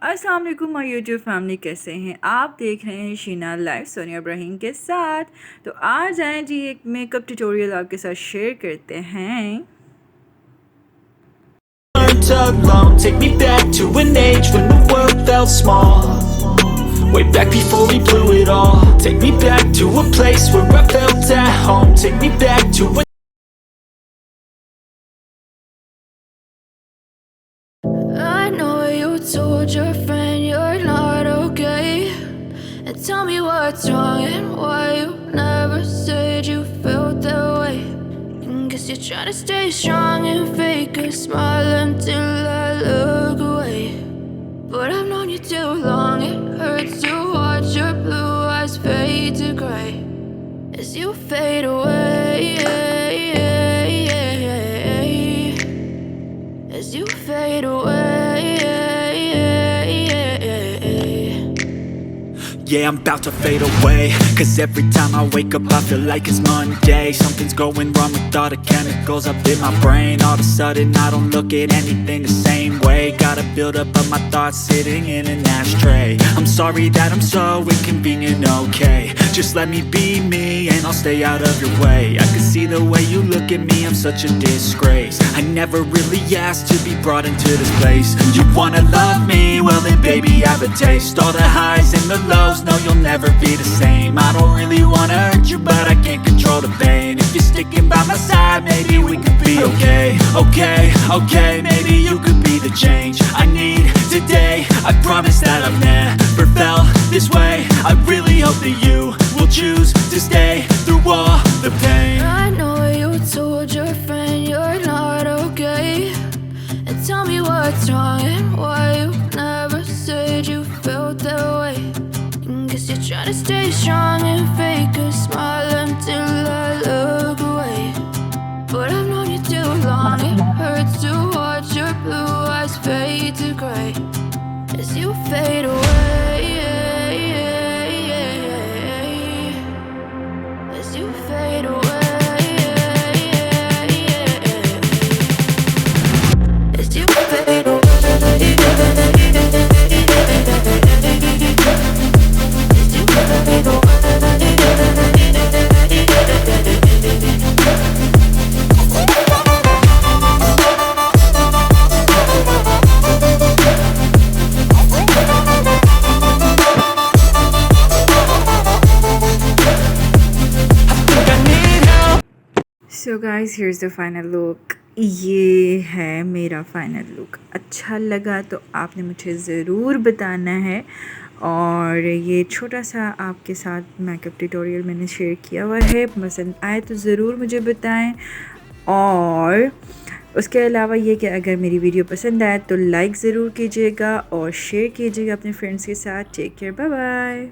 अस्सलाम वालेकुम my YouTube family, कैसे हैं आप? देख रहे हैं शीना लाइव सोनिया इब्राहिम के साथ। तो आज आए जी एक मेकअप ट्यूटोरियल आपके साथ शेयर करते हैं। Alone, take me back to an age when the world felt small. Way back before we blew it all. Take me back to a place where I felt at home. Take me back to a I know you told your friend you're not okay, and tell me what's wrong and why you never said you felt that way. And guess you're trying to stay strong and fake a smile until I look away. But I've known you too long, it hurts to watch your blue eyes fade to gray as you fade away, as you fade away. Yeah, I'm about to fade away. Cause every time I wake up I feel like it's Monday. Something's going wrong with all the chemicals up in my brain. All of a sudden I don't look at anything the same way. Gotta build up of my thoughts sitting in an ashtray. I'm sorry that I'm so inconvenient, okay. Just let me be me and I'll stay out of your way. I can see the way you look at me, I'm such a disgrace. I never really asked to be brought into this place. You wanna love me? Well then baby I have a taste. All the highs and the lows, no you'll never be the same. I don't really wanna hurt you but I can't control the pain. If you're sticking by my side maybe we could be okay. Okay, maybe you could be the change I need today. I promise that I've never felt this way. I really hope that you will choose to stay through all the pain. I know you told your friend you're not okay, and tell me what's wrong and why you never said you felt that way. And guess you're trying to stay strong and fake a smile until I look away. But I've known you too long, it hurts to watch your blue eyes fade to gray as you fade away, as you fade away, as you fade away, as you fade away. So guys, here's the final look. ये है मेरा final look. अच्छा लगा तो आपने मुझे ज़रूर बताना है। और ये छोटा सा आपके साथ मेकअप ट्यूटोरियल मैंने शेयर किया हुआ है। पसंद आए तो ज़रूर मुझे बताएं। और उसके अलावा ये कि अगर मेरी वीडियो पसंद आए तो लाइक ज़रूर कीजिएगा और शेयर कीजिएगा अपने फ्रेंड्स के साथ। Take care, bye bye.